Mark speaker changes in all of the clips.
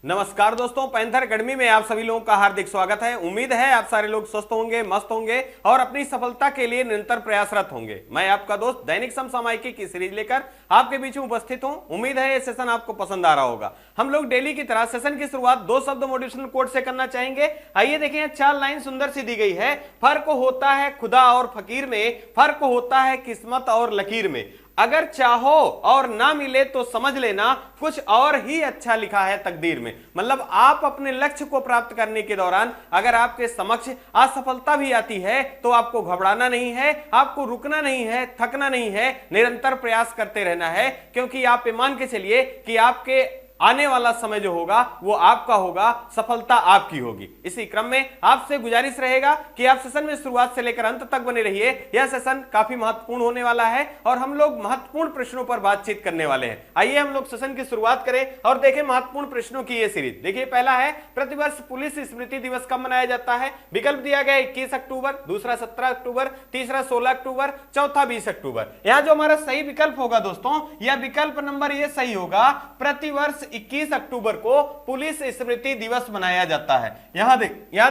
Speaker 1: नमस्कार दोस्तों, panther academy में आप सभी लोगों का हार्दिक स्वागत है। उम्मीद है आप सारे लोग स्वस्थ होंगे, मस्त होंगे और अपनी सफलता के लिए निरंतर प्रयासरत होंगे। मैं आपका दोस्त दैनिक समसामयिकी की सीरीज लेकर आपके बीच में उपस्थित हूं। उम्मीद है ये सेशन आपको पसंद आ रहा होगा। हम लोग डेली की तरह सेशन की शुरुआत दो शब्द मोटिवेशनल कोट से करना चाहेंगे। आइए देखिए, 4 लाइन सुंदर सी दी गई है। फर्क होता है खुदा और फकीर में, फर्क होता है किस्मत और लकीर में। अगर चाहो और ना मिले तो समझ लेना कुछ और ही अच्छा लिखा है तकदीर में। मतलब आप अपने लक्ष्य को प्राप्त करने के दौरान अगर आपके समक्ष असफलता भी आती है तो आपको घबराना नहीं है, आपको रुकना नहीं है, थकना नहीं है, निरंतर प्रयास करते रहना है। क्योंकि आप ये मान के चलिए कि आपके आने वाला समय जो होगा वो आपका होगा, सफलता आपकी होगी। इसी क्रम में आपसे गुजारिश रहेगा कि आप सेशन में शुरुआत से लेकर अंत तक बने रहिए। यह सेशन काफी महत्वपूर्ण होने वाला है और हम लोग महत्वपूर्ण प्रश्नों पर बातचीत करने वाले हैं। आइए हम लोग सेशन की शुरुआत करें और देखें महत्वपूर्ण प्रश्नों की यह सीरीज। देखिए, पहला है प्रतिवर्ष पुलिस स्मृति दिवस कब मनाया जाता है। विकल्प दिया गया 21 अक्टूबर, दूसरा 17 अक्टूबर, तीसरा 16 अक्टूबर, चौथा 20 अक्टूबर। यहां जो हमारा सही विकल्प होगा दोस्तों, यह विकल्प नंबर ये सही होगा। प्रतिवर्ष 21 अक्टूबर को पुलिस स्मृति दिवस मनाया जाता है। यहां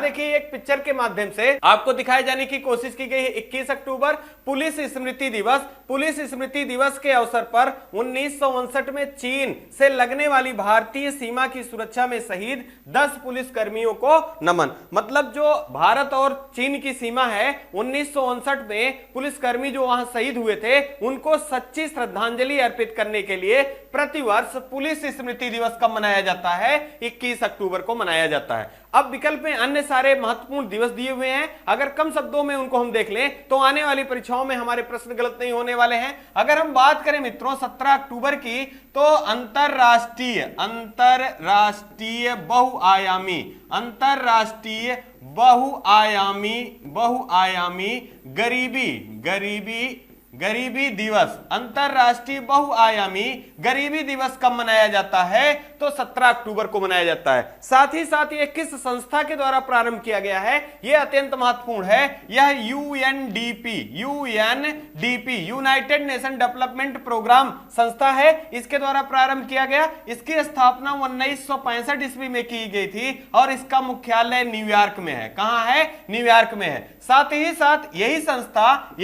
Speaker 1: देखिए, एक पिक्चर के माध्यम से आपको दिखाए जाने की कोशिश की गई है। 21 अक्टूबर पुलिस स्मृति दिवस। पुलिस स्मृति दिवस के अवसर पर 1959 में चीन से लगने वाली भारतीय सीमा की सुरक्षा में शहीद 10 पुलिस कर्मियों को नमन। मतलब जो भारत और चीन की सीमा है, 1959 में पुलिसकर्मी जो वहां शहीद हुए थे उनको सच्ची श्रद्धांजलि अर्पित करने के लिए प्रतिवर्ष पुलिस स्मृति दिवस कब मनाया जाता है? 21 अक्टूबर को मनाया जाता है। अब विकल्प में अन्य सारे महत्वपूर्ण दिवस दिए हुए हैं। अगर कम शब्दों में उनको हम देख लें तो आने वाली परीक्षाओं में हमारे प्रश्न गलत नहीं होने वाले हैं। अगर हम बात करें मित्रों 17 अक्टूबर की, तो अंतरराष्ट्रीय बहुआयामी गरीबी दिवस, अंतरराष्ट्रीय बहुआयामी गरीबी दिवस कब मनाया जाता है? तो 17 अक्टूबर को मनाया जाता है। साथ ही साथ ये किस संस्था के द्वारा प्रारंभ किया गया है, यह अत्यंत महत्वपूर्ण है। यह UNDP united nation development programme संस्था है, इसके द्वारा प्रारंभ किया गया। इसकी स्थापना 1965 ईस्वी में की गई थी और इसका मुख्यालय न्यूयॉर्क में है। कहां है? न्यूयॉर्क में है। साथ ही साथ यही संस्था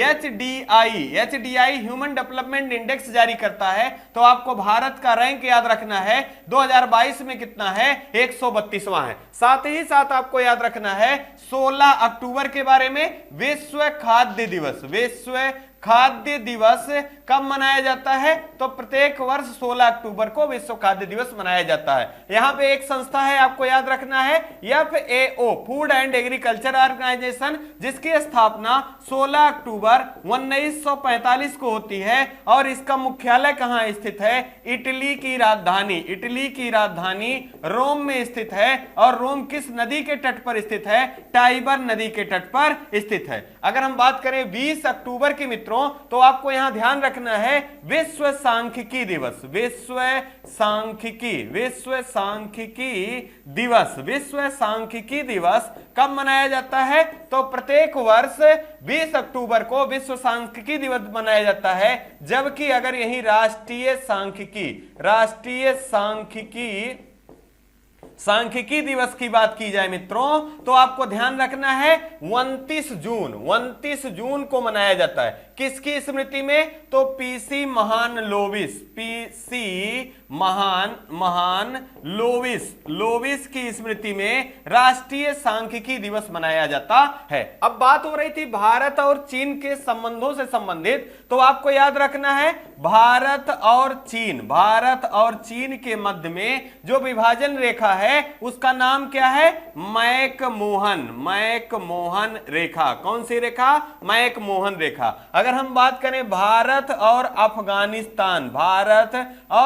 Speaker 1: एचडीआई ह्यूमन डेवलपमेंट इंडेक्स जारी करता है। तो आपको भारत का रैंक याद रखना है, 2022 में कितना है? 132वां है। साथ ही साथ आपको याद रखना है 16 अक्टूबर के बारे में, विश्व खाद्य दिवस कब मनाया जाता है? तो प्रत्येक वर्ष 16 अक्टूबर को विश्व खाद्य दिवस मनाया जाता है। यहां पे एक संस्था है, आपको याद रखना है, FAO food and agriculture organisation, जिसकी स्थापना 16 अक्टूबर 1945 को होती है और इसका मुख्यालय कहां स्थित है? इटली की राजधानी रोम में स्थित है। और रोम किस नदी के तट पर स्थित है? टाइबर नदी के तट पर स्थित है। अगर हम बात करें 20 अक्टूबर की मित्रों, तो आपको यहां ध्यान रखना है विश्व सांख्यिकी दिवस कब मनाया जाता है? तो प्रत्येक वर्ष 20 अक्टूबर को विश्व सांख्यिकी दिवस मनाया जाता है। जबकि अगर यही राष्ट्रीय सांख्यिकी दिवस की बात की जाए मित्रों, तो आपको ध्यान रखना है 29 जून को मनाया जाता है। किसकी स्मृति में? तो पीसी महान लोविस की स्मृति में राष्ट्रीय सांख्यिकी दिवस मनाया जाता है। अब बात हो रही थी भारत और चीन के संबंधों से संबंधित, तो आपको याद रखना है भारत और चीन के मध्य में जो विभाजन रेखा है उसका नाम क्या है? मैक-मोहन रेखा। कौन सी रेखा? मैक-मोहन रेखा। अगर हम बात करें भारत और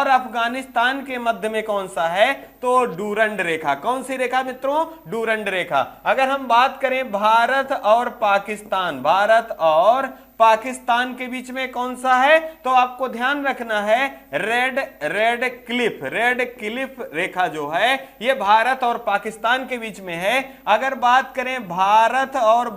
Speaker 1: अफगानिस्तान के मध्य में कौन सा है? तो डूरंड रेखा। कौन सी रेखा मित्रों? डूरंड रेखा। अगर हम बात करें भारत और पाकिस्तान के बीच में कौन सा है? तो आपको ध्यान रखना है रेड क्लिफ रेखा जो है ये भारत और पाकिस्तान के बीच में है। अगर बात करें भारत और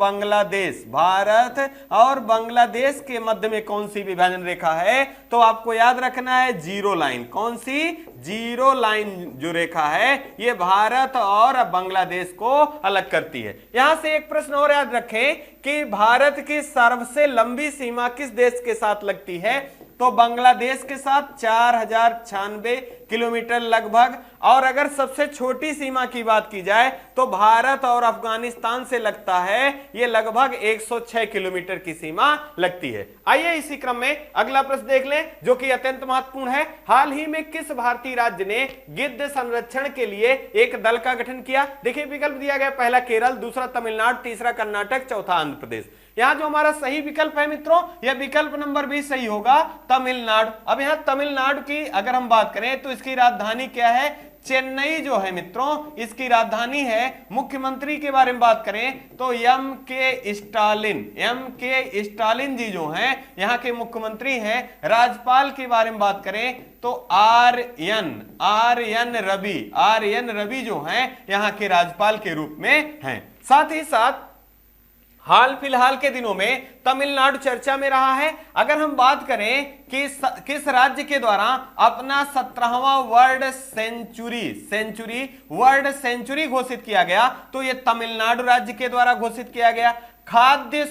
Speaker 1: बांग्लादेश के मध्य में कौन सी विभाजन रेखा है? तो आपको याद रखना है जीरो लाइन। कौन सी? जीरो लाइन जो रेखा है ये भारत और बांग्लादेश को अलग करती है। यहां से एक प्रश्न और याद रखें कि भारत की सबसे लंबी सीमा किस देश के साथ लगती है, तो बांग्लादेश के साथ 4096 किलोमीटर लगभग। और अगर सबसे छोटी सीमा की बात की जाए तो भारत और अफगानिस्तान से लगता है ये लगभग 106 किलोमीटर की सीमा लगती है। आइए इसी क्रम में अगला प्रश्न देख लें जो कि अत्यंत महत्वपूर्ण है। हाल ही में किस भारतीय राज्य ने गिद्ध संरक्षण के लिए एक दल का गठन किया? देखिए विकल्प दिया गया, पहला केरल, दूसरा तमिलनाडु, तीसरा कर्नाटक, चौथा आंध्र प्रदेश। यहां जो हमारा सही विकल्प है मित्रों, यह विकल्प नंबर भी सही होगा, तमिलनाडु। अब यहां तमिलनाडु की अगर हम बात करें तो इसकी राजधानी क्या है? चेन्नई जो है मित्रों इसकी राजधानी है। मुख्यमंत्री के बारे में बात करें तो एम के स्टालिन जी जो हैं यहां के मुख्यमंत्री हैं। राज्यपाल के बारे में बात करें तो आर एन रवि जो हैं यहां के राज्यपाल के रूप में हैं। साथ ही साथ हाल फिलहाल के दिनों में तमिलनाडु चर्चा में रहा है। अगर हम बात करें कि किस राज्य के द्वारा अपना 17वां वर्ल्ड सेंचुरी घोषित किया गया, तो यह तमिलनाडु राज्य के द्वारा घोषित किया गया। खाद्य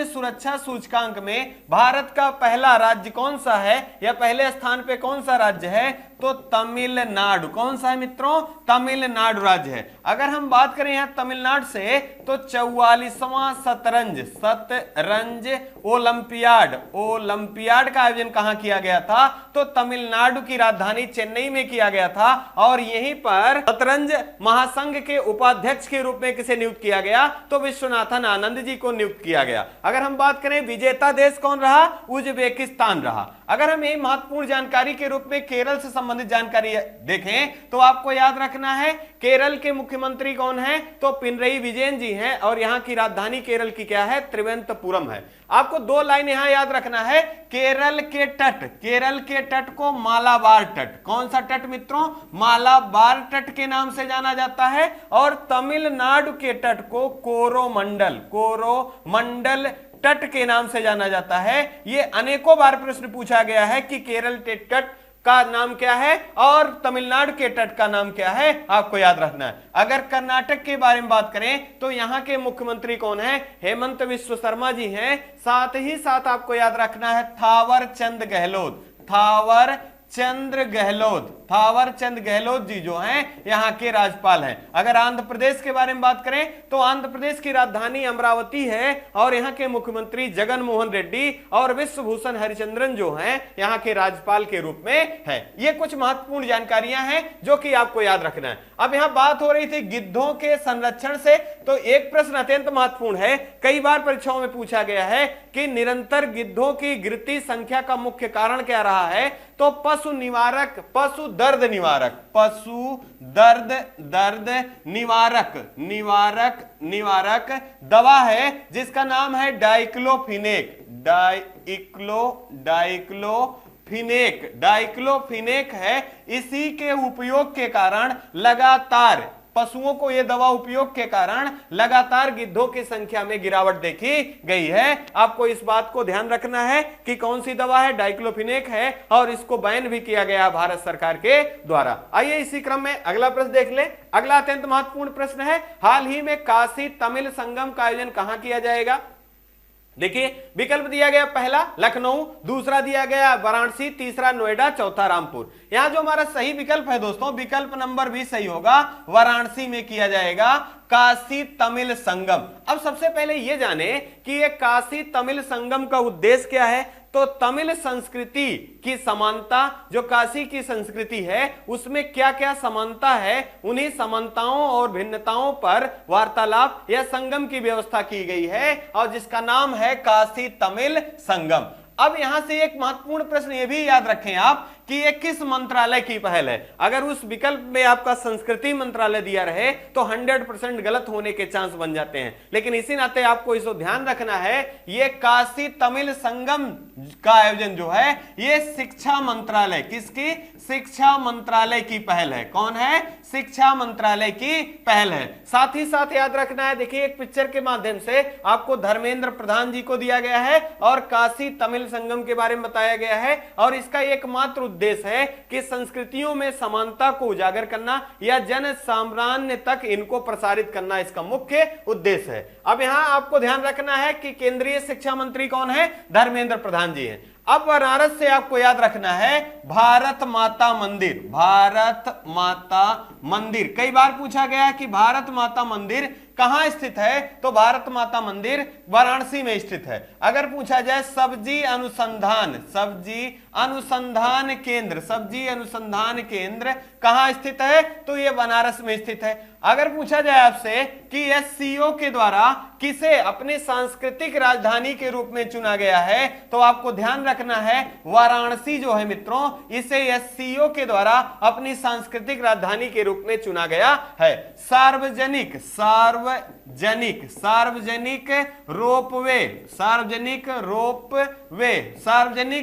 Speaker 1: सुरक्षा सूचकांक में भारत का पहला राज्य कौन सा है या पहले स्थान पे कौन सा राज्य है? तो तमिलनाडु। कौन सा है मित्रों? तमिलनाडु राज्य है। अगर हम बात करें यहां तमिलनाडु से तो 44वां शतरंज ओलंपियाड का आयोजन कहां किया गया था? तो तमिलनाडु की राजधानी चेन्नई में किया गया था। और यहीं पर शतरंज महासंघ के उपाध्यक्ष के रूप में किसे नियुक्त किया गया? तो विश्वनाथन आनंद जी को नियुक्त किया गया। अगर हम बात करें विजेता देश कौन रहा? उज्बेकिस्तान रहा। अगर हम यही महत्वपूर्ण जानकारी के रूप में केरल से संबंधित जानकारी देखें तो आपको याद रखना है केरल के मुख्यमंत्री कौन है? तो पिनरई विजयन जी हैं और यहां की राजधानी केरल की क्या है? त्रिवेंद्रपुरम है। आपको दो लाइन यहां याद रखना है। केरल के तट को मालाबार तट, कौन सा तट मित्रों? मालाबार तट के नाम से जाना जाता है। और तमिलनाडु के तट को कोरोमंडल तट के नाम से जाना जाता है। यह अनेकों बार प्रश्न पूछा गया है कि केरल के तट का नाम क्या है और तमिलनाडु के तट का नाम क्या है, आपको याद रखना है। अगर कर्नाटक के बारे में बात करें तो यहां के मुख्यमंत्री कौन है? हेमंत विश्व शर्मा जी हैं। साथ ही साथ आपको याद रखना है थावर चंद गहलोत जी जो हैं यहां के राज्यपाल हैं। अगर आंध्र प्रदेश के बारे में बात करें तो आंध्र प्रदेश की राजधानी अमरावती है और यहां के मुख्यमंत्री जगन मोहन रेड्डी और विश्वभूषण हरिचंद्रन जो हैं यहां के राज्यपाल के रूप में है। ये कुछ महत्वपूर्ण जानकारियां हैं जो कि आपको याद रखना है। अब यहां बात हो रही थी गिद्धों के संरक्षण से, तो एक प्रश्न अत्यंत महत्वपूर्ण है, कई बार परीक्षाओं में पूछा गया है कि निरंतर गिद्धों की गिरती संख्या का मुख्य कारण क्या रहा है? तो पशु दर्द निवारक दवा है जिसका नाम है डाइक्लोफिनेक है। इसी के उपयोग के कारण लगातार पशुओं को यह दवा उपयोग के कारण लगातार गिद्धों की संख्या में गिरावट देखी गई है। आपको इस बात को ध्यान रखना है कि कौन सी दवा है, डाइक्लोफिनेक है और इसको बैन भी किया गया भारत सरकार के द्वारा। आइए इसी क्रम में अगला प्रश्न देख लें। अगला अत्यंत महत्वपूर्ण प्रश्न है, हाल ही में काशी तमिल संगम का आयोजन कहां किया जाएगा? देखिए विकल्प दिया गया, पहला लखनऊ, दूसरा दिया गया वाराणसी, तीसरा नोएडा, चौथा रामपुर। यहां जो हमारा सही विकल्प है दोस्तों, विकल्प नंबर भी सही होगा, वाराणसी में किया जाएगा काशी तमिल संगम। अब सबसे पहले यह जाने कि यह काशी तमिल संगम का उद्देश्य क्या है। तो तमिल संस्कृति की समानता, जो काशी की संस्कृति है उसमें क्या क्या समानता है, उन्हीं समानताओं और भिन्नताओं पर वार्तालाप या संगम की व्यवस्था की गई है और जिसका नाम है काशी तमिल संगम। अब यहां से एक महत्वपूर्ण प्रश्न यह भी याद रखें आप कि ये किस मंत्रालय की पहल है। अगर उस विकल्प में आपका संस्कृति मंत्रालय दिया रहे तो 100% गलत होने के चांस बन जाते हैं, लेकिन इसी नाते आपको इसको ध्यान रखना है, ये काशी तमिल संगम का आयोजन जो है ये शिक्षा मंत्रालय, किसकी? शिक्षा मंत्रालय की पहल है। कौन है? शिक्षा मंत्रालय की पहल है। साथ ही साथ याद रखना है, देखिए एक पिक्चर के माध्यम से आपको धर्मेंद्र प्रधान जी को दिया गया है और काशी तमिल संगम के बारे में बताया गया है, और इसका एकमात्र उद्देश्य है कि संस्कृतियों में समानता को उजागर करना या जन सामान्य तक इनको प्रसारित करना इसका मुख्य उद्देश्य है। अब यहां आपको ध्यान रखना है कि केंद्रीय शिक्षा मंत्री कौन है? धर्मेंद्र प्रधान जी हैं। अब बनारस से आपको याद रखना है भारत माता मंदिर। भारत माता मंदिर कई बार पूछा गया है कि भारत माता मंदिर कहां स्थित है, तो भारत माता मंदिर वाराणसी में स्थित है। अगर पूछा जाए सब्जी अनुसंधान केंद्र, सब्जी अनुसंधान केंद्र कहां स्थित है, तो यह बनारस में स्थित है। अगर पूछा जाए आपसे कि एससीओ के द्वारा किसे अपनी सांस्कृतिक राजधानी के रूप में चुना गया है, तो आपको ध्यान रखना है वाराणसी जो है मित्रों, इसे एससीओ के द्वारा अपनी सांस्कृतिक राजधानी के रूप में चुना गया है। सार्वजनिक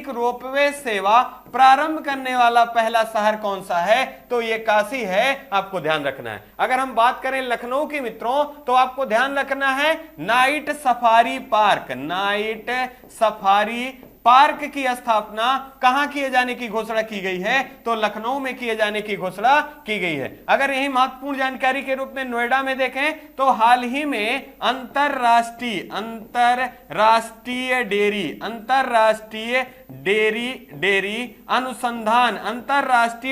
Speaker 1: रोपवे सेवा प्रारंभ करने वाला पहला शहर कौन सा है, तो ये काशी है। आपको ध्यान रखना है। अगर हम बात करें लखनऊ की मित्रों, तो आपको ध्यान रखना है नाइट सफारी पार्क की स्थापना कहां किए जाने की घोषणा की गई है, तो लखनऊ में किए जाने की घोषणा की गई है। अगर यही महत्वपूर्ण जानकारी के रूप में नोएडा में देखें तो हाल ही में अंतरराष्ट्रीय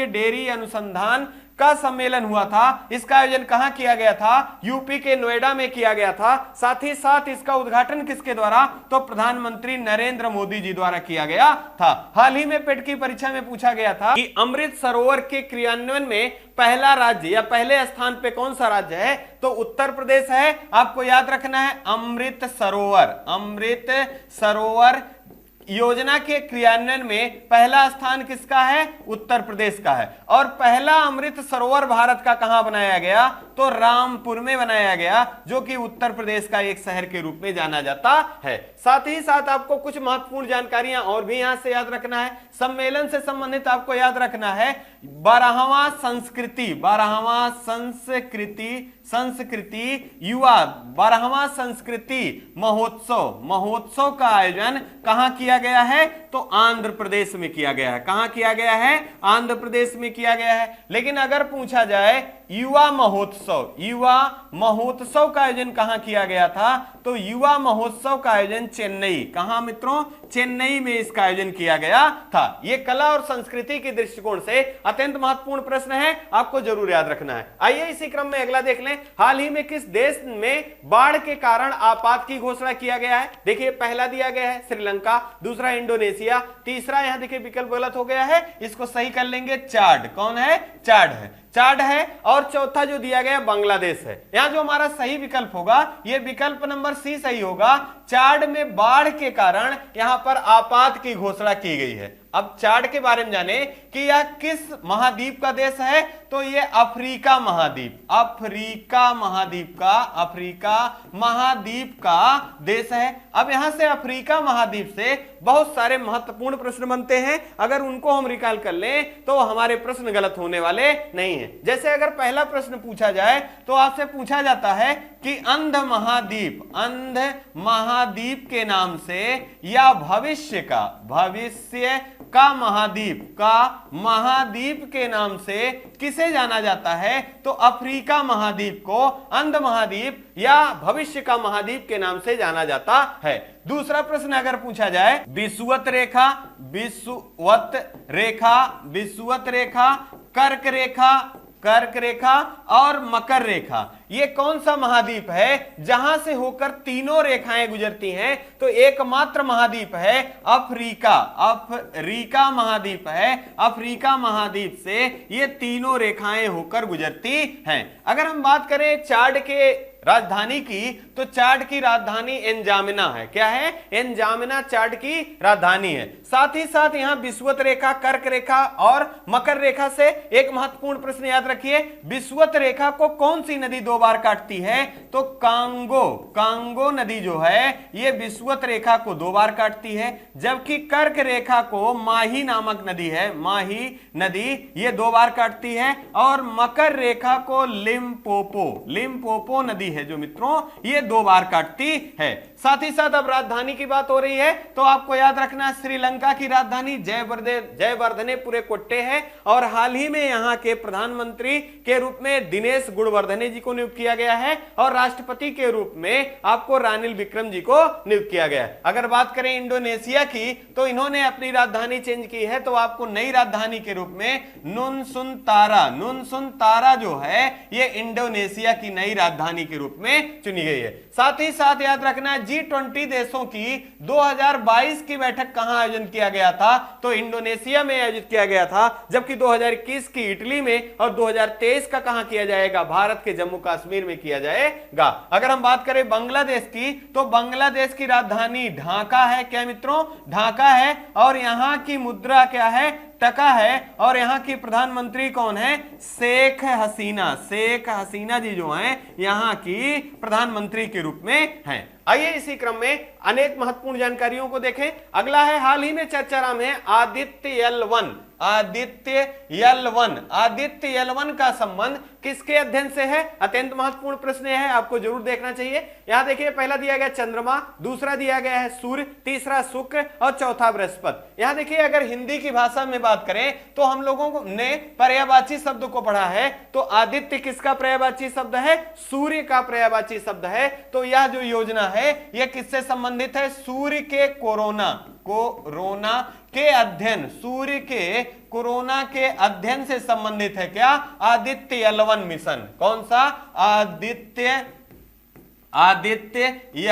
Speaker 1: डेयरी अनुसंधान का सम्मेलन हुआ था। इसका आयोजन कहां किया गया था? यूपी के नोएडा में किया गया था। साथ ही साथ इसका उद्घाटन किसके द्वारा, तो प्रधानमंत्री नरेंद्र मोदी जी द्वारा किया गया था। हाल ही में पेट की परीक्षा में पूछा गया था कि अमृत सरोवर के क्रियान्वयन में पहला राज्य या पहले स्थान पे कौन सा राज्य है, तो उत्तर प्रदेश है। आपको याद रखना है अमृत सरोवर योजना के क्रियान्वयन में पहला स्थान किसका है? उत्तर प्रदेश का है। और पहला अमृत सरोवर भारत का कहां बनाया गया, तो रामपुर में बनाया गया, जो कि उत्तर प्रदेश का एक शहर के रूप में जाना जाता है। साथ ही साथ आपको कुछ महत्वपूर्ण जानकारियां और भी यहां से याद रखना है। सम्मेलन से संबंधित आपको याद रखना है 12वां संस्कृति महोत्सव का आयोजन कहां किया गया है, तो आंध्र प्रदेश में किया गया है। कहां किया गया है? आंध्र प्रदेश में किया गया है। लेकिन अगर पूछा जाए युवा महोत्सव का आयोजन कहां किया गया था, तो युवा महोत्सव का आयोजन चेन्नई, कहां मित्रों? चेन्नई में इसका आयोजन किया गया था। यह कला और संस्कृति के दृष्टिकोण से अत्यंत महत्वपूर्ण प्रश्न है, आपको जरूर याद रखना है। आइए इसी क्रम में अगला देख लें, हाल ही में किस देश में बाढ़ के कारण आपात की घोषणा किया गया है। देखिए पहला दिया गया है श्रीलंका, दूसरा इंडोनेशिया, तीसरा यहां देखिए विकल्प गलत हो गया है, इसको सही कर लेंगे चाड। कौन है? चाड है। और चौथा जो दिया गया बांग्लादेश है। यहां जो हमारा सही विकल्प होगा यह विकल्प नंबर सी सही होगा। चाड में बाढ़ के कारण यहां पर आपात की घोषणा की गई है। अब चाड के बारे में जाने कि यह किस महाद्वीप का देश है, तो यह अफ्रीका महाद्वीप का देश है। अब यहां से अफ्रीका महाद्वीप से बहुत सारे महत्वपूर्ण प्रश्न बनते हैं, अगर उनको हम रिकॉल कर लें तो हमारे प्रश्न गलत होने वाले नहीं है। जैसे अगर पहला प्रश्न पूछा जाए तो आपसे पूछा जाता है कि अंध महाद्वीप के नाम से या भविष्य का महाद्वीप के नाम से किसे जाना जाता है, तो अफ्रीका महाद्वीप को अंध महाद्वीप या भविष्य का महाद्वीप के नाम से जाना जाता है। दूसरा प्रश्न अगर पूछा जाए विषुवत रेखा, कर्क रेखा और मकर रेखा, ये कौन सा महाद्वीप है जहां से होकर तीनों रेखाएं गुजरती हैं? तो एकमात्र महाद्वीप है अफ्रीका। अफ्रीका महाद्वीप है। अफ्रीका महाद्वीप से ये तीनों रेखाएं होकर गुजरती हैं। अगर हम बात करें चाड के राजधानी की, तो चाड की राजधानी एनजामिना है। क्या है? एनजामिना चाड की राजधानी है। साथ ही साथ यहां विषुवत रेखा, कर्क रेखा और मकर रेखा से एक महत्वपूर्ण प्रश्न याद रखिए, विषुवत रेखा को कौन सी नदी 2 बार काटती है? तो कांगो नदी जो है ये विषुवत रेखा को 2 बार काटती है, जबकि कर्क रेखा को माही नामक नदी है, माही नदी ये 2 बार काटती है, और मकर रेखा को लिम्पोपो नदी है जो मित्रों ये 2 बार काटती है। साथ ही साथ अब राजधानी की बात हो रही है तो आपको याद रखना श्रीलंका की राजधानी जयवर्धने पुरेकोट्टे है, और हाल ही में यहां के प्रधानमंत्री के रूप में दिनेश गुणवर्धने जी को नियुक्त किया गया है, और राष्ट्रपति के रूप में आपको रानिल विक्रम जी को नियुक्त किया गया है। अगर बात करें इंडोनेशिया की, तो इन्होंने अपनी राजधानी चेंज की है, तो आपको नई राजधानी के रूप में नुनसुनतारा जो है ये इंडोनेशिया की नई राजधानी के रूप में चुनी गई है। साथ ही साथ याद रखना G20 देशों की 2022 की बैठक कहां आयोजन किया गया था? तो इंडोनेशिया में आयोजित किया गया था, जबकि 2021 की इटली में और 2023 का कहां किया जाएगा? भारत के जम्मू कश्मीर में किया जाएगा। अगर हम बात करें बांग्लादेश की, तो बांग्लादेश की राजधानी ढाका है। क्या मित्रों? ढाका है, और यहां की मुद्रा क्या है? टका है, और यहां की प्रधानमंत्री कौन है? शेख हसीना जी जो हैं यहां की प्रधानमंत्री के रूप में हैं। आइए इसी क्रम में अनेक महत्वपूर्ण जानकारियों को देखें। अगला है हाल ही में चर्चा में आदित्य L1 का संबंध किसके अध्ययन से है? अत्यंत महत्वपूर्ण प्रश्न है, आपको जरूर देखना चाहिए। यहां देखिए, पहला दिया गया चंद्रमा, दूसरा दिया गया है सूर्य, तीसरा शुक्र और चौथा बृहस्पति। यहां देखिए, अगर हिंदी की भाषा में बात करें तो हम लोगों ने पर्यायवाची शब्द को पढ़ा है, तो आदित्य किसका पर्यायवाची शब्द है? सूर्य का पर्यायवाची शब्द है। तो यह जो योजना है यह किससे संबंधित है? सूर्य के कोरोना के अध्ययन, सूर्य के कोरोना के अध्ययन से संबंधित है। क्या? Aditya L1 mission. कौन सा? Aditya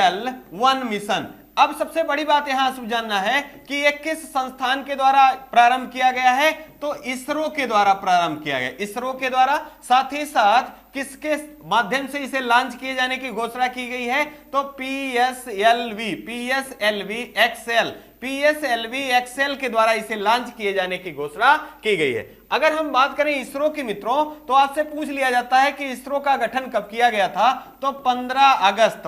Speaker 1: L1 mission. अब सबसे बड़ी बात यहां जानना है कि यह किस संस्थान के द्वारा प्रारंभ किया गया है? तो इसरो के द्वारा प्रारंभ किया गया, इसरो के द्वारा। साथ ही साथ किसके माध्यम से इसे लॉन्च किए जाने की घोषणा की गई है? तो PSLV XL के द्वारा इसे लॉन्च किए जाने की घोषणा की गई है। अगर हम बात करें इसरो की मित्रों, तो आपसे पूछ लिया जाता है कि इसरो का गठन कब किया गया था? तो 15 अगस्त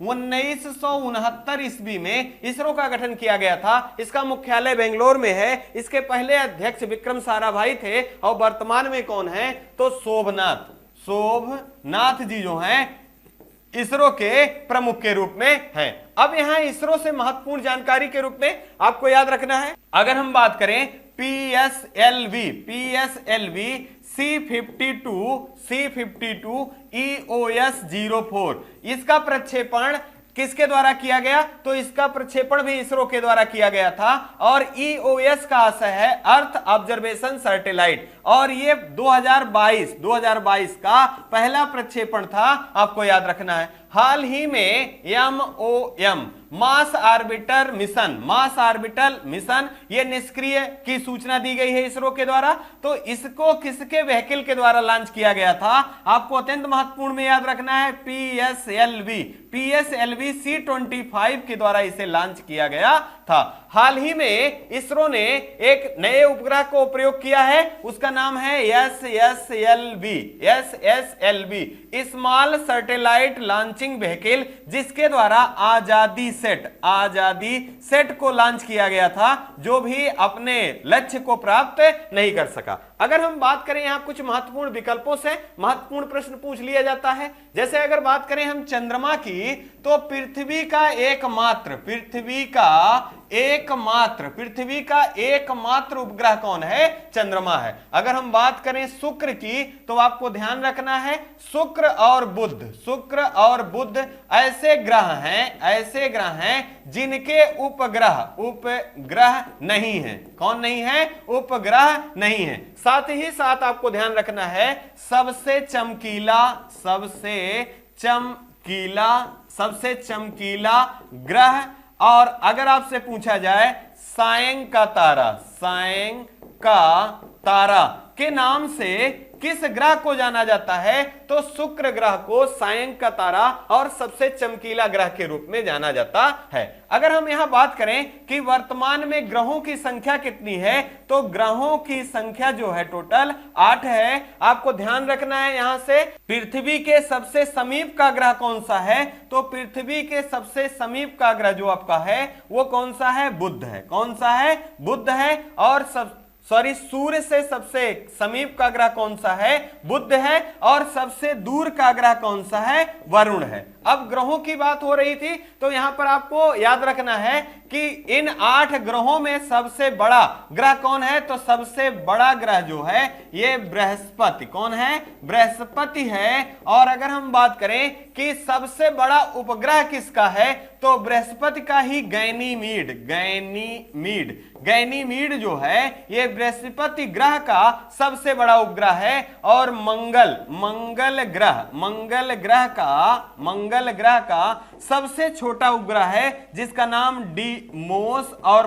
Speaker 1: 1969 ईस्वी में इसरो का गठन किया गया था। इसका मुख्यालय बेंगलोर में है। इसके पहले अध्यक्ष विक्रम साराभाई थे, और वर्तमान में कौन है? तो शोभनाथ जी जो हैं इसरो के प्रमुख के रूप में हैं। अब यहां इसरो से महत्वपूर्ण जानकारी के रूप में आपको याद रखना है, अगर हम बात करें PSLV C52 EOS-04, इसका प्रक्षेपण किसके द्वारा किया गया? तो इसका प्रक्षेपण भी इसरो के द्वारा किया गया था, और EOS का आशय है अर्थ ऑब्जर्वेशन सैटेलाइट, और ये 2022 का पहला प्रक्षेपण था, आपको याद रखना है। हाल ही में MOM मास ऑर्बिटर मिशन ये निष्क्रिय की सूचना दी गई है इसरो के द्वारा। तो इसको किसके व्हीकल के द्वारा लॉन्च किया गया था? आपको अत्यंत महत्वपूर्ण में याद रखना है, PSLV C25 के द्वारा इसे लॉन्च किया गया था। हाल ही में इसरो ने एक नए उपग्रह को प्रयोग किया है, उसका नाम है SSLV small satellite launching vehicle, जिसके द्वारा आजादी सेट को लॉन्च किया गया था, जो भी अपने लक्ष्य को प्राप्त नहीं कर सका। अगर हम बात करें यहां कुछ महत्वपूर्ण विकल्पों से महत्वपूर्ण प्रश्न पूछ लिया जाता है, जैसे अगर बात करें हम चंद्रमा की, तो पृथ्वी का एकमात्र उपग्रह कौन है? चंद्रमा है। अगर हम बात करें शुक्र की, तो आपको ध्यान रखना है शुक्र और बुध ऐसे ग्रह हैं जिनके उपग्रह नहीं है। कौन नहीं है? उपग्रह नहीं है। साथ ही साथ आपको ध्यान रखना है सबसे चमकीला ग्रह। और अगर आपसे पूछा जाए सायं का तारा के नाम से किस ग्रह को जाना जाता है, तो शुक्र ग्रह को सायं का तारा और सबसे चमकीला ग्रह के रूप में जाना जाता है। अगर हम यहां बात करें कि वर्तमान में ग्रहों की संख्या कितनी है, तो ग्रहों की संख्या जो है टोटल 8 है। आपको ध्यान रखना है यहां से पृथ्वी के सबसे समीप का ग्रह कौन सा है, तो पृथ्वी के सबसे समीप का ग्रह जो आपका है वो कौन सा है, बुध है। कौन सा है, बुध है। और सूर्य से सबसे समीप का ग्रह कौन सा है, बुध है। और सबसे दूर का ग्रह कौन सा है, वरुण है। अब ग्रहों की बात हो रही थी, तो यहां पर आपको याद रखना है कि इन 8 ग्रहों में सबसे बड़ा ग्रह कौन है, तो सबसे बड़ा ग्रह जो है ये बृहस्पति। कौन है, बृहस्पति है। और अगर हम बात करें कि सबसे बड़ा उपग्रह किसका है, तो बृहस्पति का ही गैनीमीड जो है ये बृहस्पति ग्रह का सबसे बड़ा उपग्रह है। और मंगल ग्रह का सबसे छोटा उपग्रह है जिसका नाम डिमोस और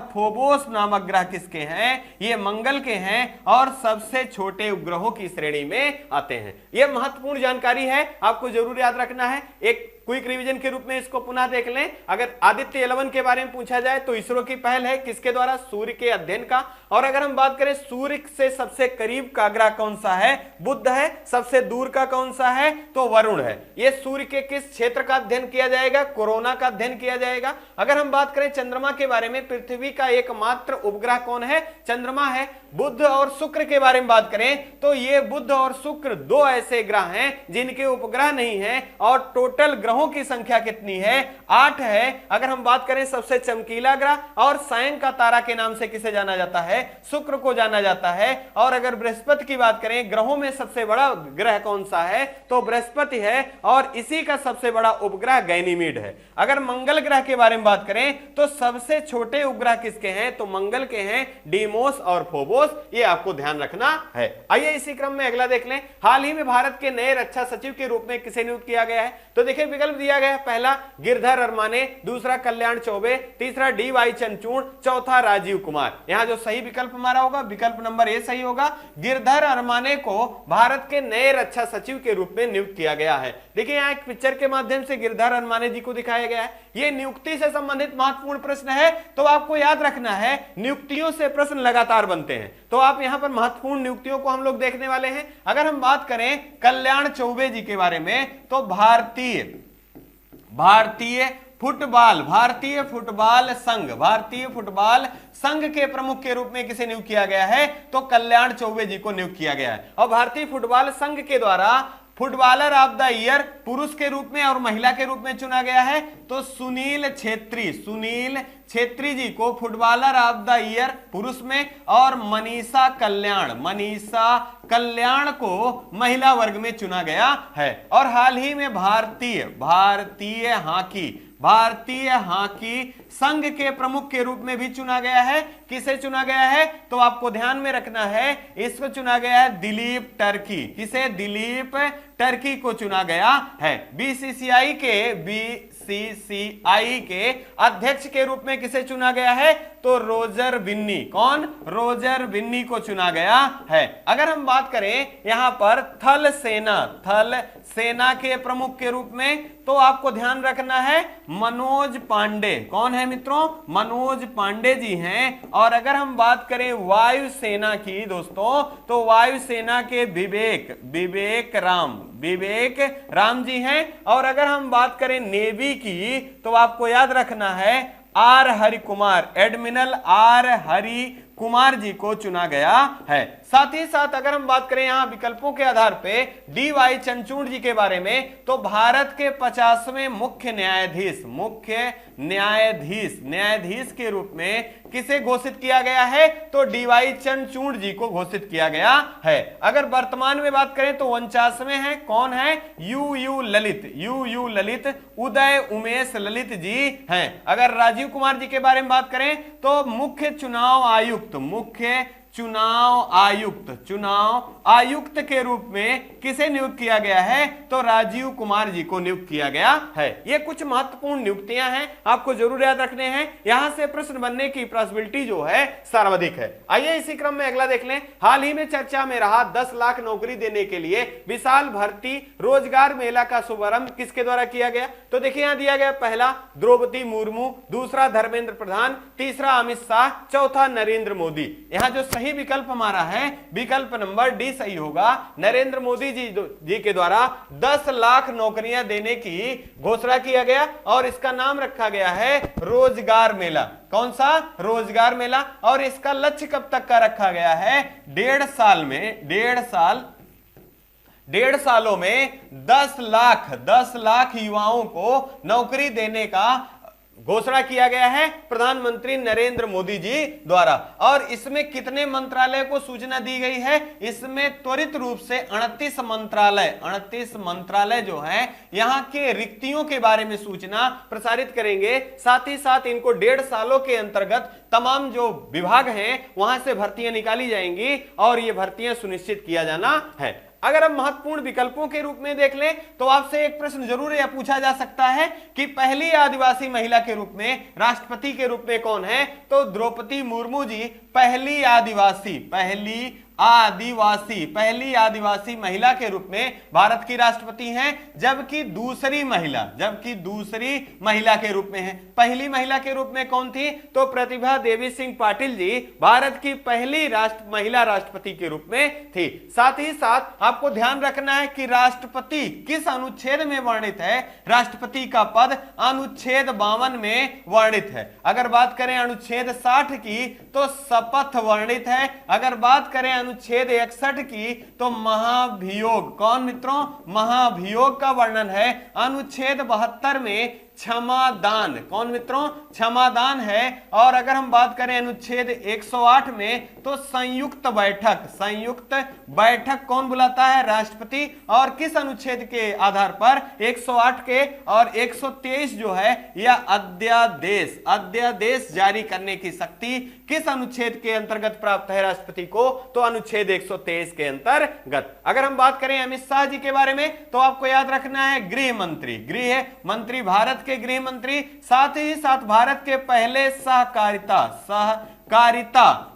Speaker 1: फोबोस नामक ग्रह किसके हैं, ये मंगल के हैं और सबसे छोटे उपग्रहों की श्रेणी में आते हैं। यह महत्वपूर्ण जानकारी है, आपको जरूर याद रखना है। एक क्विक रिवीजन के रूप में इसको पुनः देख लें। अगर आदित्य 11 के बारे में पूछा जाए तो इसरो की पहल है किसके द्वारा, सूर्य के अध्ययन का। और अगर हम बात करें सूर्य से सबसे करीब का ग्रह कौन सा है, बुध है। सबसे दूर का कौन सा है, तो वरुण है। यह सूर्य के किस क्षेत्र का अध्ययन किया जाएगा, कोरोना का अध्ययन किया जाएगा। अगर हम बात करें चंद्रमा के बारे में, पृथ्वी का एकमात्र उपग्रह कौन है, चंद्रमा है। बुध और शुक्र के बारे में बात करें तो ये बुध और शुक्र 2 ऐसे ग्रह हैं जिनके उपग्रह नहीं है। और टोटल ग्रहों की संख्या कितनी है, 8 है। अगर हम बात करें सबसे चमकीला ग्रह और सायं का तारा के नाम से किसे जाना जाता है, शुक्र को जाना जाता है। और अगर बृहस्पति की बात करें, ग्रहों में सबसे बड़ा ग्रह कौन सा है, तो बृहस्पति है और इसी का सबसे बड़ा उपग्रह गैनीमीड है। अगर मंगल ग्रह के बारे में बात करें तो सबसे छोटे उपग्रह किसके हैं, तो मंगल के हैं, डीमोस और फोबोस। ये आपको ध्यान रखना है। आइए इसी क्रम में अगला देख लें। हाल ही में भारत के नए रक्षा सचिव के रूप में किसे नियुक्त किया गया है, तो देखिए विकल्प दिया गया है। पहला गिरधर अरमाने, दूसरा कल्याण चौबे, तीसरा डी.वाई. चंद्रचूड़, चौथा राजीव कुमार। यहां जो सही विकल्प हमारा होगा, विकल्प नंबर ए सही होगा। गिरधर अरमाने को भारत के नए रक्षा सचिव के रूप में नियुक्त किया गया है। देखिए यहां एक पिक्चर के माध्यम से गिरधर अरमाने जी को दिखाया गया है। यह नियुक्ति से संबंधित महत्वपूर्ण प्रश्न है, तो आपको याद रखना है नियुक्तियों से प्रश्न लगातार बनते हैं। तो आप यहां पर महत्वपूर्ण नियुक्तियों को हम लोग देखने वाले हैं। अगर हम बात करें कल्याण चौबे जी के बारे में, तो भारतीय फुटबॉल संघ के प्रमुख के रूप में किसे नियुक्त किया गया है, तो कल्याण चौबे जी को नियुक्त किया गया है। और भारतीय फुटबॉल संघ के द्वारा फुटबॉलर ऑफ द ईयर पुरुष के रूप में और महिला के रूप में चुना गया है, तो सुनील छेत्री जी को फुटबॉलर ऑफ द ईयर पुरुष में, और मनीषा कल्याण को महिला वर्ग में चुना गया है। और हाल ही में भारतीय हॉकी संघ के प्रमुख के रूप में भी चुना गया है। किसे चुना गया है, तो आपको ध्यान में रखना है, इसको चुना गया है दिलीप टर्की। किसे, दिलीप टर्की को चुना गया है। बीसीसीआई के अध्यक्ष के रूप में किसे चुना गया है, तो रोजर बिन्नी। कौन, रोजर बिन्नी को चुना गया है। अगर हम बात करें यहां पर थल सेना के प्रमुख के रूप में, तो आपको ध्यान रखना है मनोज पांडे। कौन है मित्रों, मनोज पांडे जी हैं। और अगर हम बात करें वायुसेना की दोस्तों, तो वायुसेना के विवेक राम जी हैं। और अगर हम बात करें नेवी की, तो आपको याद रखना है एडमिरल आर हरि कुमार जी को चुना गया है। साथ ही साथ अगर हम बात करें यहां विकल्पों के आधार पे डी वाई चंद्रचूड़ जी के बारे में, तो भारत के 50वें मुख्य न्यायाधीश के रूप में किसे घोषित किया गया है, तो डी वाई चंद्रचूड़ जी को घोषित किया गया है। अगर वर्तमान में बात करें तो 49वें हैं, कौन है, यू ललित उदय उमेश ललित जी हैं। अगर राजीव कुमार जी के बारे में बात करें तो मुख्य चुनाव आयुक्त के रूप में किसे नियुक्त किया गया है, तो राजीव कुमार जी को नियुक्त किया गया है। ये कुछ महत्वपूर्ण नियुक्तियां हैं, आपको जरूर याद रखने हैं, यहां से प्रश्न बनने की पॉसिबिलिटी जो है सर्वाधिक है। आइए इसी क्रम में अगला देख लें। हाल ही में चर्चा में रहा 10 लाख नौकरी देने के लिए विशाल भर्ती रोजगार मेला का शुभारंभ किसके द्वारा किया गया, तो देखिए यहां दिया गया, पहला द्रौपदी मुर्मू, दूसरा धर्मेंद्र प्रधान, तीसरा अमित शाह, चौथा नरेंद्र मोदी। यहां जो सही विकल्प हमारा है विकल्प नंबर डी सही होगा। नरेंद्र मोदी जी के द्वारा 10 लाख नौकरियां देने की घोषणा किया गया और इसका नाम रखा गया है रोजगार मेला। कौन सा, रोजगार मेला। और इसका लक्ष्य कब तक का रखा गया है, 1.5 साल में, 1.5 सालों में 10 लाख युवाओं को नौकरी देने का घोषणा किया गया है प्रधानमंत्री नरेंद्र मोदी जी द्वारा। और इसमें कितने मंत्रालय को सूचना दी गई है, इसमें त्वरित रूप से 38 मंत्रालय जो हैं यहां के रिक्तियों के बारे में सूचना प्रसारित करेंगे। साथ ही साथ इनको 1.5 सालों के अंतर्गत तमाम जो विभाग हैं वहां से भर्तियां निकाली जाएंगी और ये भर्तियां सुनिश्चित किया जाना है। अगर हम महत्वपूर्ण विकल्पों के रूप में देख लें तो आपसे एक प्रश्न जरूर यह पूछा जा सकता है कि पहली आदिवासी महिला के रूप में राष्ट्रपति के रूप में कौन है, तो द्रौपदी मुर्मू जी पहली आदिवासी महिला के रूप में भारत की राष्ट्रपति हैं, जबकि दूसरी महिला के रूप में है। पहली महिला के रूप में कौन थी, तो प्रतिभा देवी सिंह पाटिल जी भारत की पहली महिला राष्ट्रपति के रूप में थी। साथ ही साथ आपको ध्यान रखना है कि राष्ट्रपति किस अनुच्छेद में वर्णित है, राष्ट्रपति का पद अनुच्छेद 52 में वर्णित है। अगर बात करें अनुच्छेद 60 की तो शपथ वर्णित है। अगर बात करें अनुच्छेद 61 की तो महाभियोग, कौन मित्रों, महाभियोग का वर्णन है। अनुच्छेद 72 में क्षमादान, कौन मित्रों, क्षमादान है। और अगर हम बात करें अनुच्छेद 108 में तो संयुक्त बैठक कौन बुलाता है, राष्ट्रपति। और किस अनुच्छेद के आधार पर, 108 के और 123 जो है यह अध्यादेश जारी करने की शक्ति किस अनुच्छेद के अंतर्गत प्राप्त है राष्ट्रपति को, तो अनुच्छेद 123 के अंतर्गत। अगर हम बात करें अमित शाह जी के बारे में तो आपको याद रखना है गृह मंत्री भारत के गृह मंत्री, साथ ही साथ भारत के पहले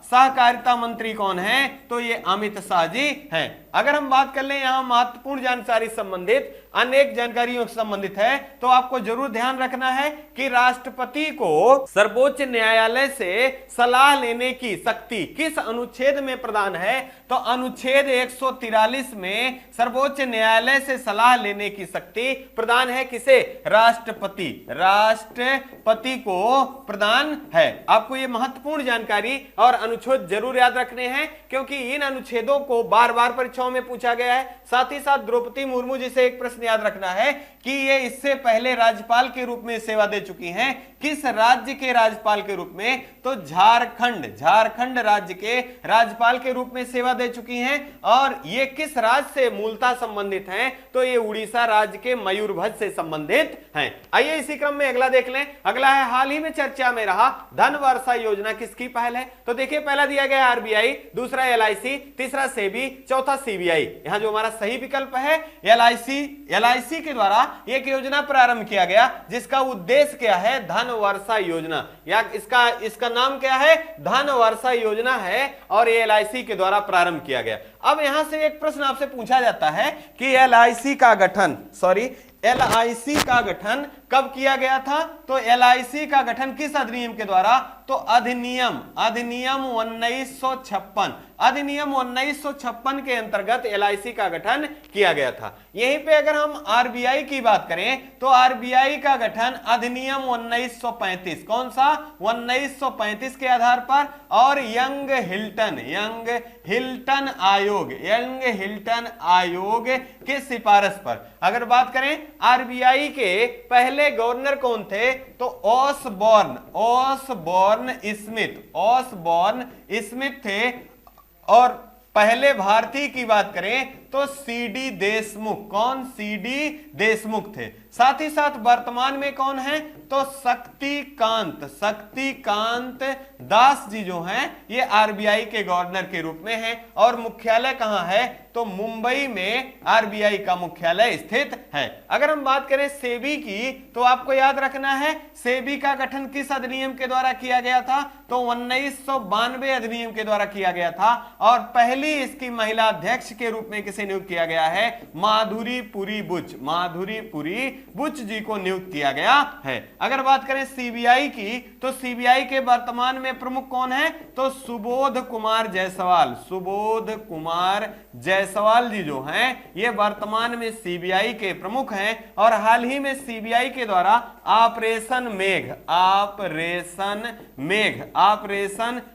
Speaker 1: सहकारिता मंत्री कौन है, तो ये अमित शाह जी हैं। अगर हम बात कर लें यहां महत्वपूर्ण जानकारी संबंधित अनेक जानकारियों से संबंधित है, तो आपको जरूर ध्यान रखना है कि राष्ट्रपति को सर्वोच्च न्यायालय से सलाह लेने की शक्ति किस अनुच्छेद में प्रदान है, तो अनुच्छेद 143 में सर्वोच्च न्यायालय से सलाह लेने की शक्ति प्रदान है किसे, राष्ट्रपति को प्रदान है। आपको यह महत्वपूर्ण जानकारी और अनुच्छेद जरूर याद रखने हैं क्योंकि इन अनुच्छेदों को बार बार परीक्षाओं में पूछा गया है। साथ ही साथ द्रौपदी मुर्मू जी से एक प्रश्न याद रखना है कि ये इससे पहले राज्यपाल के रूप में सेवा दे चुकी हैं। किस राज्य के राज्यपाल के रूप में, तो झारखंड राज्य के राज्यपाल के रूप में सेवा दे चुकी हैं। और ये किस राज्य से मूलतः संबंधित हैं, तो ये उड़ीसा राज्य के मयूरभंज से संबंधित हैं। आइए इसी क्रम में अगला देख लें। अगला है हाल ही में चर्चा में रहा धन वर्षा योजना किसकी पहल है, तो देखिए पहला दिया गया आरबीआई, दूसरा एलआईसी, तीसरा सेबी, चौथा सीबीआई। यहां जो हमारा सही विकल्प है एलआईसी के द्वारा एक योजना प्रारंभ किया गया जिसका उद्देश्य क्या है, धन वर्षा योजना, या इसका नाम क्या है, धन वर्षा योजना है और ये एलआईसी के द्वारा प्रारंभ किया गया। अब यहां से एक प्रश्न आपसे पूछा जाता है कि एलआईसी का गठन कब किया गया था? तो एलआईसी का गठन किस अधिनियम के द्वारा? तो अधिनियम 1956, अधिनियम 1956 के अंतर्गत एलआईसी का गठन किया गया था। यहीं पे अगर हम आरबीआई की बात करें तो आरबीआई का गठन अधिनियम 1935, कौन सा? 1935 के आधार पर, और यंग हिल्टन आयोग के सिफारिश पर। अगर बात करें आरबीआई के पहले गवर्नर कौन थे? तो ऑसबॉर्न स्मिथ थे। और पहले भारतीय की बात करें तो सीडी देशमुख, कौन? सीडी देशमुख थे। साथ ही साथ वर्तमान में कौन है? तो शक्तिकांत दास जी जो हैं ये आरबीआई के गवर्नर के रूप में हैं। और मुख्यालय कहां है? तो मुंबई में आरबीआई का मुख्यालय स्थित है। अगर हम बात करें सेबी की तो आपको याद रखना है सेबी का गठन किस अधिनियम के द्वारा किया गया था? तो 1992 अधिनियम के द्वारा किया गया था। और पहली इसकी महिला अध्यक्ष के रूप में किसे नियुक्त किया गया है? माधुरी पुरी बुच जी को नियुक्त किया गया है। अगर बात करें सीबीआई की तो सीबीआई के वर्तमान में प्रमुख कौन है? तो सुबोध कुमार जायसवाल जी जो हैं ये वर्तमान में सीबीआई के प्रमुख हैं। और हाल ही में सीबीआई के द्वारा ऑपरेशन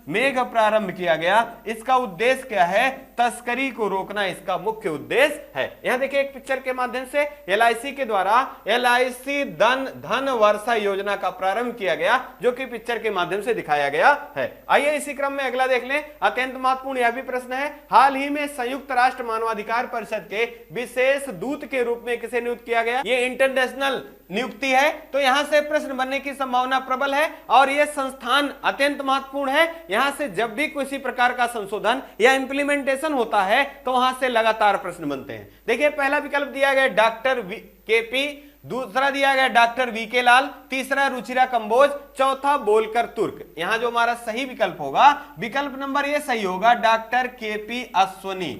Speaker 1: मेघ प्रारंभ किया गया। इसका उद्देश्य क्या है? तस्करी को रोकना इसका मुख्य उद्देश्य है। यहां देखिए एक पिक्चर के माध्यम से एलआईसी के द्वारा एलआईसी धन वर्षा योजना का प्रारंभ किया गया, जो कि पिक्चर के माध्यम से दिखाया गया है। आइए इसी क्रम में अगला देख लें। अत्यंत महत्वपूर्ण यह भी प्रश्न है, हाल ही में संयुक्त राष्ट्र मानवाधिकार परिषद के विशेष दूत के रूप में किसे नियुक्त किया गया? ये इंटरनेशनल नियुक्ति है, तो यहां से प्रश्न बनने की संभावना प्रबल है। और यह संस्थान अत्यंत महत्वपूर्ण है। यहां से जब भी किसी प्रकार का संशोधन या इंप्लीमेंटेशन होता है तो वहां से लगातार प्रश्न बनते हैं। देखिए पहला विकल्प दिया गया डॉक्टर केपी, दूसरा दिया गया डॉक्टर वीके लाल, तीसरा रुचिरा कंबोज, चौथा बोलकर तुर्क। यहां जो हमारा सही विकल्प होगा, विकल्प नंबर ये सही होगा, डॉक्टर केपी अश्वनी।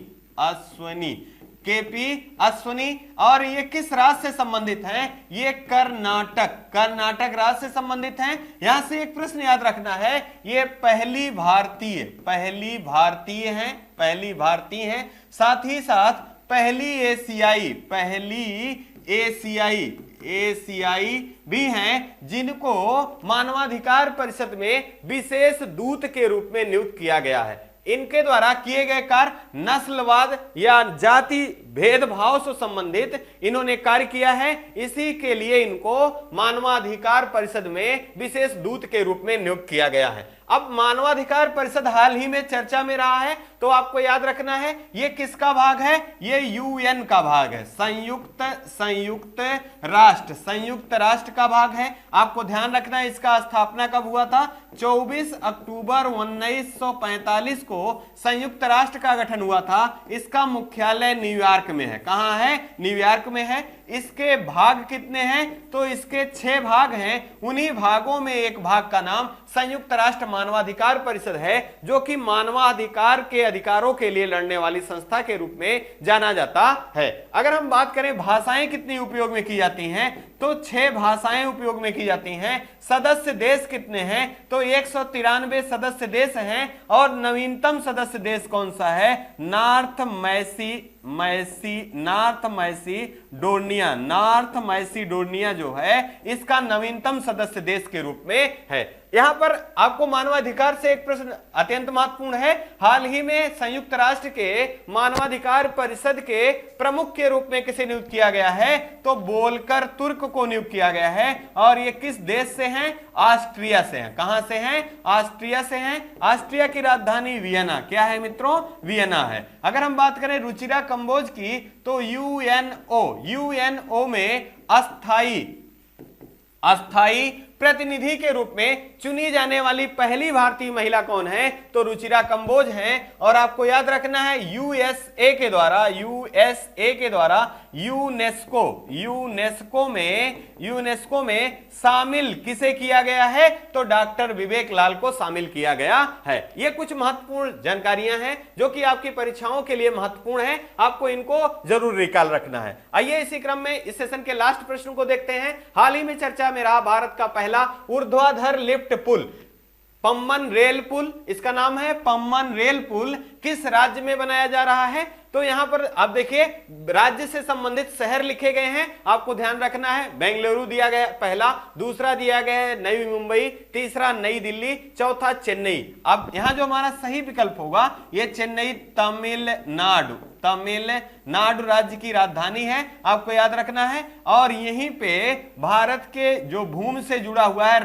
Speaker 1: और ये किस राज्य से संबंधित हैं? ये कर्नाटक राज्य से संबंधित हैं। यहां से एक प्रश्न याद रखना है, ये पहली भारतीय हैं। साथ ही साथ पहली एशियाई भी हैं जिनको मानवाधिकार परिषद में विशेष दूत के रूप में नियुक्त किया गया है। इनके द्वारा किए गए कार्य नस्लवाद या जाति भेदभाव से संबंधित इन्होंने कार्य किया है। इसी के लिए इनको मानवाधिकार परिषद में विशेष दूत के रूप में नियुक्त किया गया है। अब मानवाधिकार परिषद हाल ही में चर्चा में रहा है, तो आपको याद रखना है ये किसका भाग है? ये यूएन का भाग है, संयुक्त राष्ट्र का भाग है। आपको ध्यान रखना है इसका स्थापना कब हुआ था? 24 अक्टूबर 1945 को संयुक्त राष्ट्र का गठन हुआ था। इसका मुख्यालय न्यूयॉर्क में है। कहां है? न्यूयॉर्क में है। इसके भाग कितने हैं? तो इसके 6 भाग हैं। उन्हीं भागों में एक भाग का नाम संयुक्त राष्ट्र मानवाधिकार परिषद है, जो कि मानवाधिकार के अधिकारों के लिए लड़ने वाली संस्था के रूप में जाना जाता है। अगर हम बात करें भाषाएं कितनी उपयोग में की जाती हैं, तो 6 भाषाएं उपयोग में की जाती हैं। सदस्य देश कितने हैं? तो 193 सदस्य देश हैं। और नवीनतम सदस्य देश कौन सा है? नॉर्थ मैसिडोनिया जो है इसका नवीनतम सदस्य देश के रूप में है। यहां पर आपको मानवाधिकार से एक प्रश्न अत्यंत महत्वपूर्ण है। हाल ही में संयुक्त राष्ट्र के मानवाधिकार परिषद के प्रमुख के रूप में किसे नियुक्त किया गया है? तो बोलकर तुर्क को नियुक्त किया गया है। और ये किस देश से हैं? ऑस्ट्रिया से हैं। कहां से हैं? ऑस्ट्रिया से हैं। ऑस्ट्रिया की राजधानी वियना। क्या है मित्रों? वियना है। अगर हम बात करें रुचिरा कंबोज की तो यूएनओ में अस्थाई प्रतिनिधि के रूप में चुनी जाने वाली पहली भारतीय महिला कौन है? तो रुचिरा कंबोज हैं। और आपको याद रखना है यूएसए के द्वारा यूनेस्को में शामिल किसे किया गया है? तो डॉक्टर विवेक लाल को शामिल किया गया है। ये कुछ महत्वपूर्ण जानकारियां हैं जो कि आपकी परीक्षाओं के लिए महत्वपूर्ण है, आपको इनको जरूर निकाल रखना है। आइए इसी क्रम में इस सेशन के लास्ट प्रश्न को देखते हैं। हाल ही में चर्चा में रहा भारत का पहला ऊर्ध्वाधर लिफ्ट पुल पम्बन रेल पुल, इसका नाम है पम्बन रेल पुल, किस राज्य में बनाया जा रहा है? तो यहां पर आप देखिए राज्य से संबंधित शहर लिखे गए हैं, आपको ध्यान रखना है। बेंगलुरु दिया गया पहला, दूसरा दिया गया है नई मुंबई, तीसरा नई दिल्ली, चौथा चेन्नई। अब यहां जो हमारा सही विकल्प होगा ये चेन्नई तमिलनाडु राज्य की राजधानी है, आपको याद रखना है। और यहीं पे भारत के जो भूमि से जुड़ा हुआ है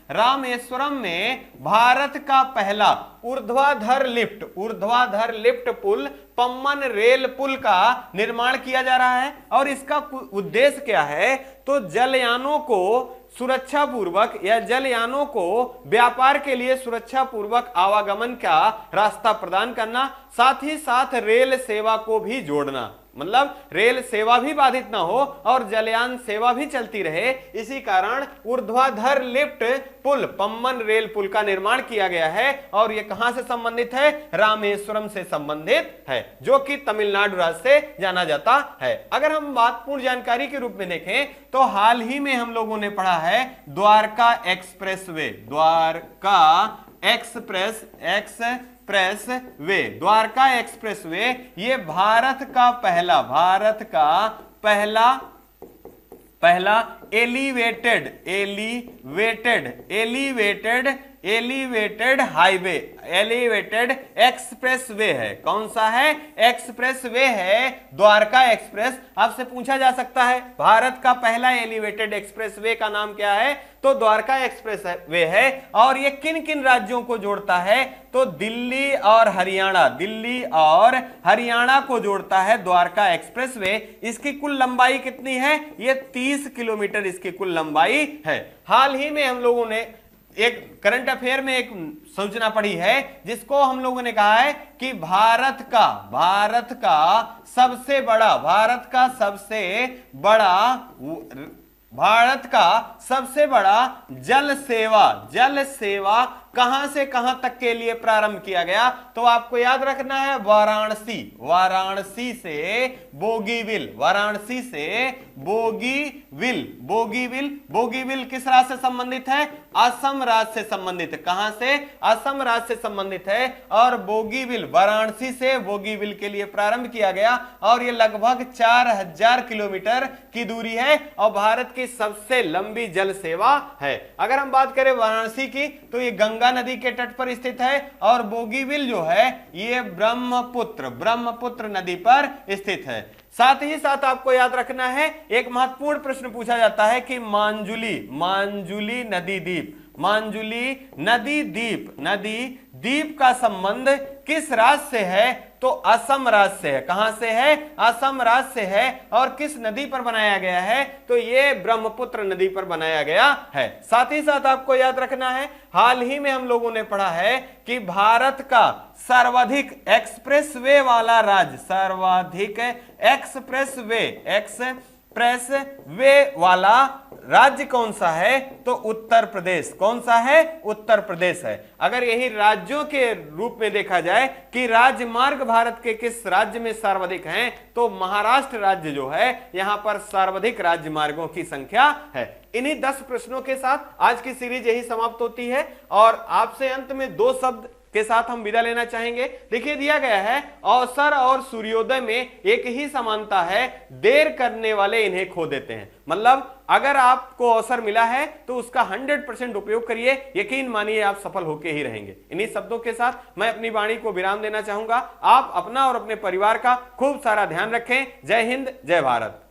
Speaker 1: रामेश्वरम में भारत का पहला ऊर्ध्वाधर लिफ्ट पुल पम्बन रेल पुल का निर्माण किया जा रहा है। और इसका उद्देश्य क्या है? तो जलयानों को सुरक्षा पूर्वक या जलयानों को व्यापार के लिए सुरक्षा पूर्वक आवागमन का रास्ता प्रदान करना, साथ ही साथ रेल सेवा को भी जोड़ना, मतलब रेल सेवा भी बाधित ना हो और जलयान सेवा भी चलती रहे। इसी कारण ऊर्ध्वाधर लिफ्ट पुल पम्बन रेल पुल का निर्माण किया गया है। और यह कहां से संबंधित है? रामेश्वरम से संबंधित है, जो कि तमिलनाडु राज्य से जाना जाता है। अगर हम महत्वपूर्ण जानकारी के रूप में देखें तो हाल ही में हम लोगों ने पढ़ा है द्वारका एक्सप्रेसवे द्वारका एक्सप्रेसवे, ये भारत का पहला एलिवेटेड एक्सप्रेसवे है। कौन सा है? एक्सप्रेसवे है द्वारका एक्सप्रेस। आपसे पूछा जा सकता है भारत का पहला एलिवेटेड एक्सप्रेसवे का नाम क्या है? तो द्वारका एक्सप्रेसवे है। और ये किन किन राज्यों को जोड़ता है? तो दिल्ली और हरियाणा को जोड़ता है द्वारका एक्सप्रेसवे। इसकी कुल लंबाई कितनी है? ये 30 किलोमीटर इसकी कुल लंबाई है। हाल ही में हम लोगों ने एक करंट अफेयर में एक सूचना पढ़ी है जिसको हम लोगों ने कहा है कि भारत का सबसे बड़ा जल सेवा कहां से कहां तक के लिए प्रारंभ किया गया? तो आपको याद रखना है वाराणसी से बोगीबिल किस राज्य से संबंधित है? असम राज्य से संबंधित है। कहां से? असम राज्य से संबंधित है। और बोगीबिल वाराणसी से बोगीबिल के लिए प्रारंभ किया गया और यह लगभग 4000 किलोमीटर की दूरी है और भारत की सबसे लंबी जल सेवा है। अगर हम बात करें वाराणसी की तो ये गंगा नदी के तट पर स्थित है और बोगीबिल जो है ये ब्रह्मपुत्र नदी पर स्थित है। साथ ही साथ आपको याद रखना है एक महत्वपूर्ण प्रश्न पूछा जाता है कि मांजुली नदी द्वीप का संबंध किस राज्य से है? तो असम राज्य से है। कहां से है? असम राज्य से है। और किस नदी पर बनाया गया है? तो ये ब्रह्मपुत्र नदी पर बनाया गया है। साथ ही साथ आपको याद रखना है हाल ही में हम लोगों ने पढ़ा है कि भारत का सर्वाधिक एक्सप्रेसवे वाला राज्य एक्सप्रेसवे वाला राज्य कौन सा है? तो उत्तर प्रदेश। कौन सा है? उत्तर प्रदेश है। अगर यही राज्यों के रूप में देखा जाए कि राजमार्ग भारत के किस राज्य में सर्वाधिक हैं, तो महाराष्ट्र राज्य जो है यहां पर सर्वाधिक राजमार्गों की संख्या है। इन्हीं 10 प्रश्नों के साथ आज की सीरीज यही समाप्त होती है और आपसे अंत में 2 शब्द के साथ हम विदा लेना चाहेंगे। देखिए दिया गया है अवसर और सूर्योदय में एक ही समानता है, देर करने वाले इन्हें खो देते हैं। मतलब अगर आपको अवसर मिला है तो उसका 100% उपयोग करिए, यकीन मानिए आप सफल होकर ही रहेंगे। इन्हीं शब्दों के साथ मैं अपनी वाणी को विराम देना चाहूंगा। आप अपना और अपने परिवार का खूब सारा ध्यान रखें। जय हिंद, जय भारत।